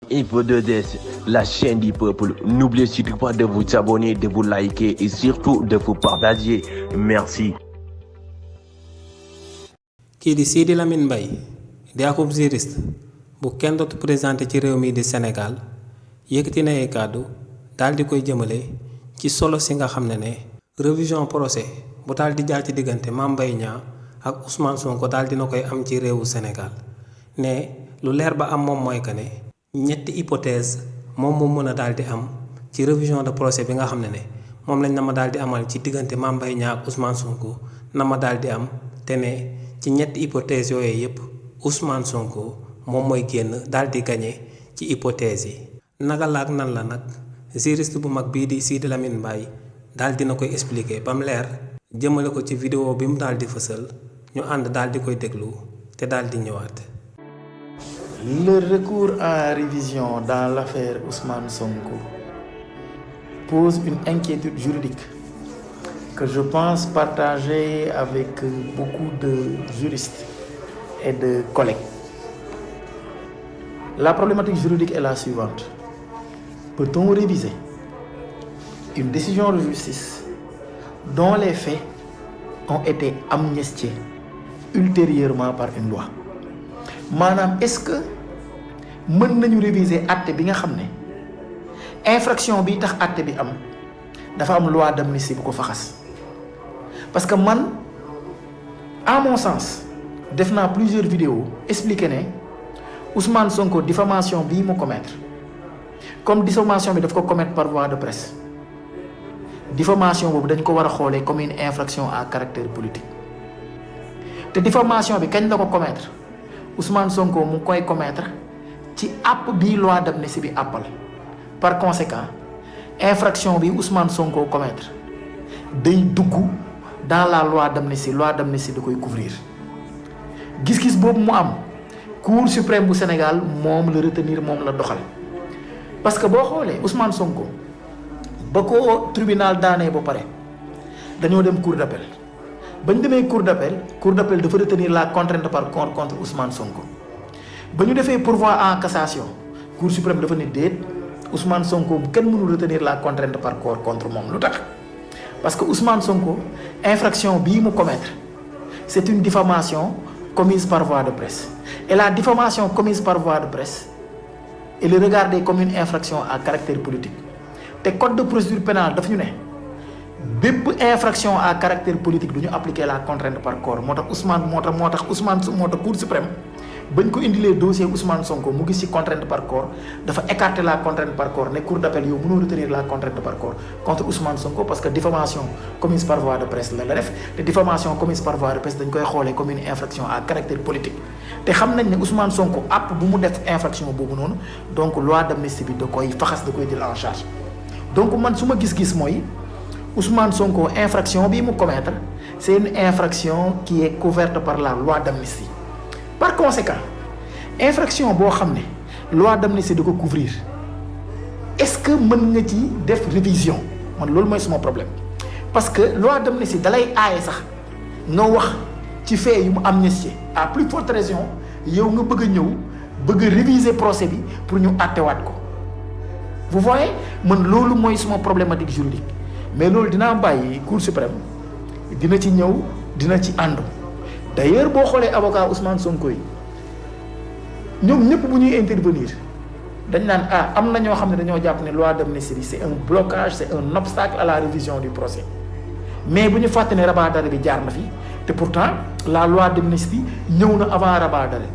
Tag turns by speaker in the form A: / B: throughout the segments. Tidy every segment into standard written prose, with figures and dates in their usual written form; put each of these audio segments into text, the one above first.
A: Info 2S, la chaîne du peuple. N'oubliez surtout pas de vous abonner, de vous liker et surtout de vous partager. Merci.
B: kii di Sidi Lamine Mbaye di akub juriste bu kenn dootu présenté ci réew mi di Sénégal yëkkati na ay kàddu daal di koy jëmale ci solo si nga xam ne révision procès bu daal di jaar ci diggante Mame Mbaye Niang ak Ousmane Sonko daal dina koy am ci réewu Sénégal ne lu leer ba am moom mooy que ne ñetti hypothèse moom moo mën a daal di am ci révision de procès bi nga xam ne moom lañ na ma daal di amal ci diggante Mame Mbaye Niang ak Ousmane Sonko na ma daal di am te ne ci ñetti hypothèse yooyu yépp Ousmane Sonko moom mooy génn daal di gagné ci hypothèse yi naka la ak nan la nag juriste bu mag bii di Sidi Lamine Mbaye daal dina koy expliquer ba mu leer jëmale ko ci vidéo bi mu daal di fësal ñu ànd daal di koy déglu te daal di ñëwaat.
C: Le recours en révision dans l'affaire Ousmane Sonko pose une inquiétude juridique que je pense partager avec beaucoup de juristes et de collègues. La problématique juridique est la suivante. Peut-on réviser une décision de justice dont les faits ont été amnistiés ultérieurement par une loi? Maanaam est-ce que mën nañu réviser acte bi nga xam ne infraction bi tax acte bi am dafa am loi d'amnistie bu ko faxas? Parce que man à mon sens def naa plusieurs vidéos expliquer ne Ousmane Sonko diffamation bii mu commettre comme diffamation bi daf ko commettre par voie de presse diffamation boobu dañ ko war a xoolee comme une infraction à caractère politique te diffamation bi kañ la ko commettre Ousmane Sonko mu koy commettre ci àpp bii loi d'amnistie bi àppal. Par conséquent infraction bi Ousmane Sonko commettre day dugg dans la loi d'amnistie da koy couvrir gis-gis boobu mu am Cour suprême bu Sénégal moom la retenir moom la doxal parce que boo xoolee Ousmane Sonko ba ko tribunal daanee ba pare dañoo dem cour d'appel ba ñu demee cour d'appel dafa retenir la contrainte par corps contre Ousmane Sonko ba ñu defee pourvoi en cassation Cour suprême dafa ne déet Ousmane Sonko kenn mënul retenir la contrainte par corps contre moom lu tax parce que Ousmane Sonko infraction bii mu commettre c'est une diffamation commise par voie de presse et la diffamation commise par voie de presse elle est regardée comme une infraction à caractère politique te code de procédure pénale daf ñu ne bépp infraction à caractère politique du ñu appliquer la contrainte par corps moo tax Cour suprême bañ ko indilee dossier Ousmane Sonko mu gis ci contrainte par corps dafa écarter la contrainte par corps ne cour d'appel yow mënoo retenir la contrainte par corps contre Ousmane Sonko parce que diffamation commise par voie de presse la def te diffamation commise par voie de presse dañ koy xoolee comme une infraction à caractère politique te xam nañ ne Ousmane Sonko àpp bu mu def infraction boobu noonu donc loi d'amnistie bi da koy faxas da koy jël en charge donc man su ma gis-gis mooy Ousmane Sonko infraction bi mu commettre c'est une infraction qui est couverte par la loi d'amnistie. Par conséquent infraction boo xam ne loi d'amnistie da ko couvrir est-ce que mën nga ci def révision man loolu mooy suma problème parce que loi d'amnistie dalay aaye sax nga wax ci fait yu mu amnistié à plus forte raison yow nga bëgg a ñëw bëgg a réviser procès bi pour ñu àttewaat ko vous voyez man loolu mooy suma problématique juridique mais loolu dinaa bàyyi Cour suprême dina ci ñëw dina ci àndu. D'ailleurs boo xoolee avocat Ousmane Sonko yi ñoom ñëpp bu ñuy intervenir dañ naan am na ñoo xam ne dañoo jàpp ne loi d'amnistie bi c'est un blocage c'est un obstacle à la révision du procès mais bu ñu fàtte ne rabat d'arrêt bi jaar na fi te pourtant la loi d'amnistie ñëw na avant rabat d'arrêt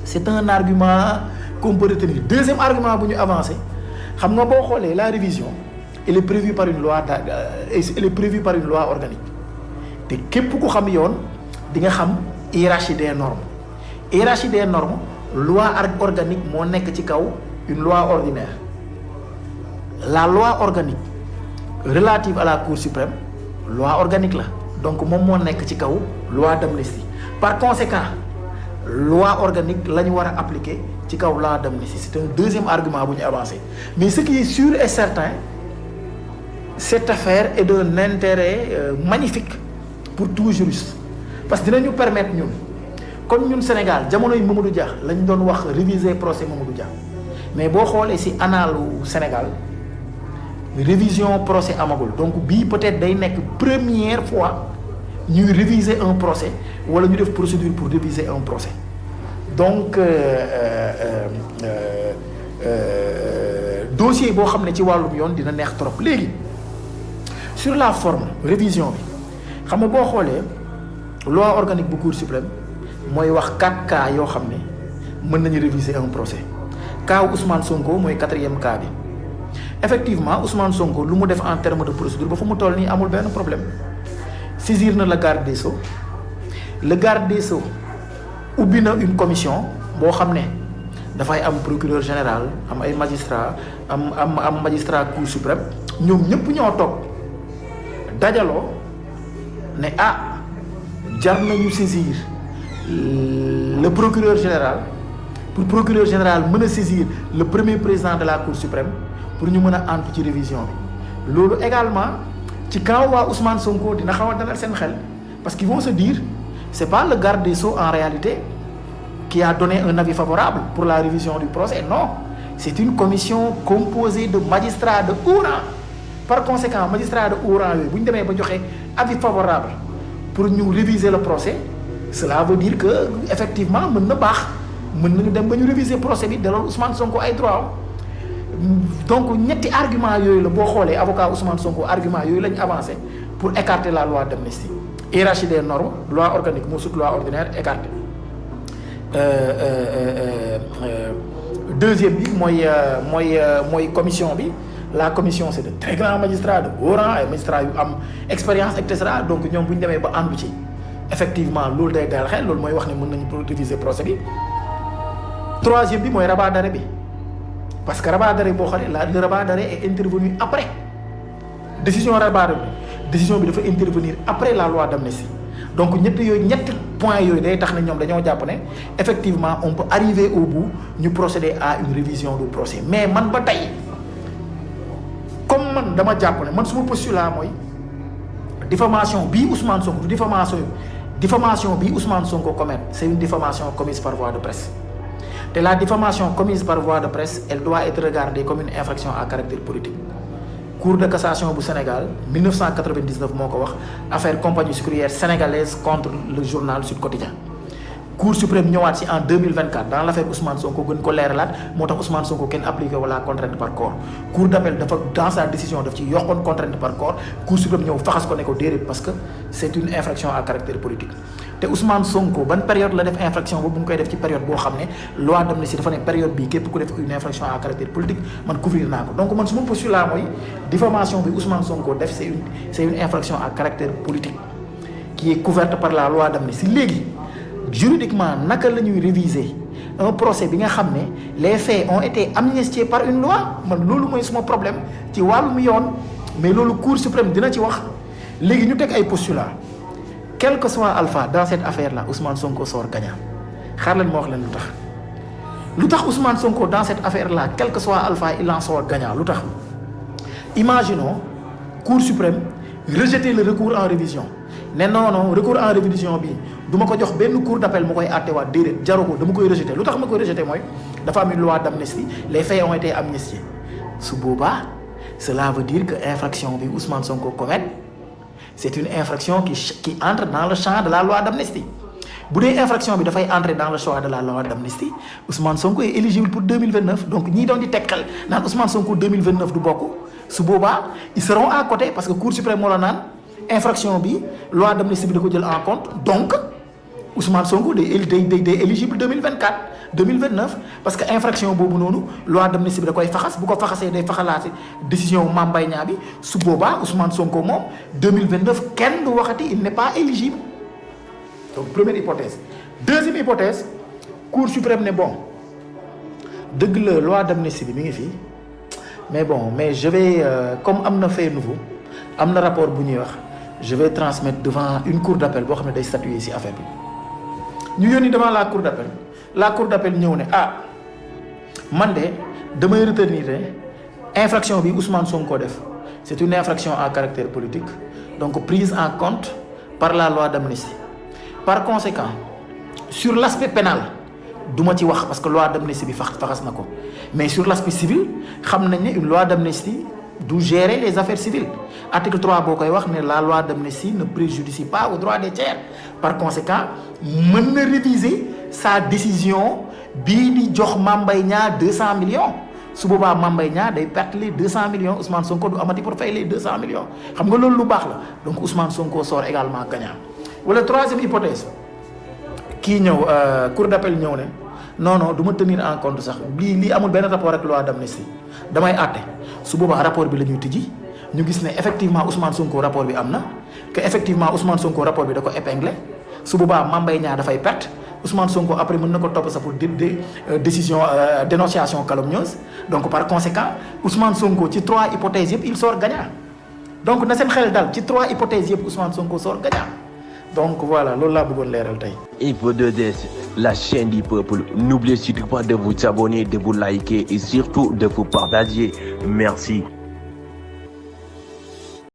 C: c'est un argument qu'on peut retenir. Deuxième argument bu ñu avancé xam nga boo xoolee la révision elle est prévue par une loi organique te képp ku xam yoon di nga xam hiérarchie des normes loi organique moo nekk ci kaw une loi ordinaire la loi organique relative à la Cour suprême loi organique la donc moom moo nekk ci kaw loi d'amnistie par conséquent loi organique la ñu war a appliquer ci kaw loi d'amnistie c'est un deuxième argument bu ñu avancé mais ce qui est sûr et certain cette affaire est d'un intérêt magnifique pour tout juriste parce que dinañu permettre ñun kon ñun Sénégal jamono yi Mamadou Dia lañ doon wax réviser procès Mamadou Dia mais boo xoolee ci analu Sénégal révision procès amagul donc bii peut-être day nekk première fois ñuy réviser un procès wala ñu def procédure pour réviser un procès donc dossier boo xam ne ci wàllum yoon dina neex trop léegi sur la forme révision bi xam nga boo xoolee loi organique bu Cour suprême mooy wax 4 cas yoo xam ne mën nañu réviser un procès cas Ousmane Sonko mooy 4e cas bi effectivement Ousmane Sonko lu mu def en terme de procédure ba fu mu toll nii amul benn problème saisir na le garde des Sceaux le garde des Sceaux ubbi na une commission boo xam ne dafay am procureur général am ay magistrat am magistrat Cour suprême ñoom ñëpp ñoo toog dajaloo ne jar nañu saisir le procureur général pour procureur général mën a saisir le premier président de la Cour suprême pour ñu mën a ànd ci révision bi loolu également ci kaw waa Ousmane Sonko dina xaw a dalal seen xel parce qu'ils vont se dire c'est pas le garde des Sceaux en réalité qui a donné un avis favorable pour la révision du procès non c'est une commission composée de magistrats de haut rang par conséquent magistrats de haut rang yooyu bu ñu demee ba joxe avis favorable pour ñu réviser le procès cela veut dire que effectivement mën na baax mën nañu dem ba ñu réviser procès bi delloo Ousmane Sonko ay droit donc ñetti argument yooyu la boo xoolee avocat Ousmane Sonko argument yooyu la ñu avancé pour écarter la loi d'amnistie hiérarchie des normes loi organique moo sut loi ordinaire écarté deuxième bi mooy commission bi la commission c'est de très grands magistrats de haut rang ay magistrats yu am expérience et cetera donc ñoom bu ñu demee ba àndu ci effectivement loolu day dal xel loolu mooy wax ne mën nañu réviser procès bi troisième bi mooy rabat d'arrêt bi parce que rabat d'arrêt boo xoolee le rabat d'arrêt est intervenu après décision rabat d'arrêt bi décision bi dafa intervenir après la loi d'amnistie donc ñetti points yooyu day tax ne ñoom dañoo jàpp ne effectivement on peut arriver au bout ñu procéder à une révision du procès mais man ba tey comme man dama jàpp ne man suma postulat mooy diffamation bii Ousmane Sonko diffamation bii Ousmane Sonko commet c'est une diffamation commise par voie de presse te la diffamation commise par voie de presse elle doit être regardée comme une infraction à caractère politique Cour de cassation bu Sénégal 1999 moo ko wax affaire compagnie sucrière sénégalaise contre le journal Sud Quotidien Cour suprême ñëwaat si en 2024 dans l'affaire Ousmane Sonko gën ko leeralaat moo tax Ousmane Sonko kenn appliqué wala contrainte par corps Cour d'appel dafa dans sa décision daf ci yokkoon contrainte par corps Cour suprême ñëw faxas ko ne ko déedéet parce que c'est une infraction à caractère politique te Ousmane Sonko ban période la def infraction boobu bu ngi koy def ci période boo xam ne loi d'amnistie dafa ne période bii képp ku def une infraction à caractère politique man couvrir naa ko donc man su ma postulat mooy diffamation bi Ousmane Sonko def c'est une infraction à caractère politique qui est couverte par la loi d'amnistie léegi juridiquement naka la ñuy réviser un procès bi nga xam ne les faits ont été amnistiés par une loi man loolu mooy suma problème ci wàllum yoon mais loolu Cour suprême dina ci wax léegi ñu teg ay postulats quel que soit alpha dans cette affaire là Ousmane Sonko sort gagnant xaar leen ma wax leen lu tax Ousmane Sonko dans cette affaire là quel que soit alpha il en sort gagnant lu tax imaginons Cour suprême rejeter le recours en révision ne non recours en révision bi du ma ko jox benn cour d'appel ma koy àttewaat déedéet jaru ko dama koy rejeter lu tax ma koy rejeter mooy dafa am une loi d'amnistie les faits ont été amnistiés su boobaa cela veut dire que infraction bi Ousmane Sonko commet c'est une infraction qui entre dans le champ de la loi d'amnistie bu dee infraction bi dafay entrer dans le champ de la loi d'amnistie Ousmane Sonko est éligible pour 2029 donc ñii doon di teg xel naan Ousmane Sonko 2029 du bokk su boobaa ils seront à côté parce que Cour suprême moo la naan infraction bi loi d'amnistie bi da ko jël en compte donc Ousmane Sonko day éligible 2029 parce que infraction boobu noonu loi d'amnistie bi da koy faxas bu ko faxasee day faxalaate décision Mame Mbaye Niang bi su boobaa Ousmane Sonko moom 2029 kenn du waxati il n'est pas éligible donc première hypothèse deuxième hypothèse Cour suprême ne bon dëgg la loi d'amnistie bi mi ngi fii mais je vais comme am na fait nouveau am na rapport bu ñuy wax je vais transmettre devant une cour d'appel boo xam ne day statuer ci affaire bi ñu yónni devant la cour d'appel ñëw ne man de damay retenir infraction bi Ousmane Sonko def c'est une infraction à caractère politique donc prise en compte par la loi d'amnistie par conséquent sur l'aspect pénal du ma ci wax parce que loi d'amnistie bi faxas na ko mais sur l'aspect civil xam nañ ne une loi d'amnistie du gérer les affaires civiles article 3 boo koy wax ne la loi d'amnistie ne préjudicie pas aux droits des tiers par conséquent mën na réviser sa décision bii di jox Mame Mbaye Niang 200 millions su boobaa Mame Mbaye Niang day perte les 200 millions Ousmane Sonko du amati pour fay les 200 millions xam nga loolu lu baax la donc Ousmane Sonko sort également gagnant wala troisième hypothèse kii ñëw cour d'appel ñëw ne non du ma tenir en compte sax lii amul benn rapport ak loi d'amnistie damay àtte su boobaa rapport bi la ñuy tijji ñu gis ne effectivement Ousmane Sonko rapport bi am na que effectivement Ousmane Sonko rapport bi da ko épinglé su boobaa Mame Mbaye Niang dafay perte Ousmane Sonko après mën na ko topp sax pour décision dénonciation calomnieuse donc par conséquent Ousmane Sonko ci 3 hypothèses yëpp il sort gagnant donc na seen xel dal ci 3 hypothèses yëpp Ousmane Sonko sort gagnant donc voilà loolu laa bëggoon leeral tey.
A: Info 2S, la chaîne du peuple. N'oubliez surtout pas de vous abonner, de vous liker et surtout de vous partager. Merci.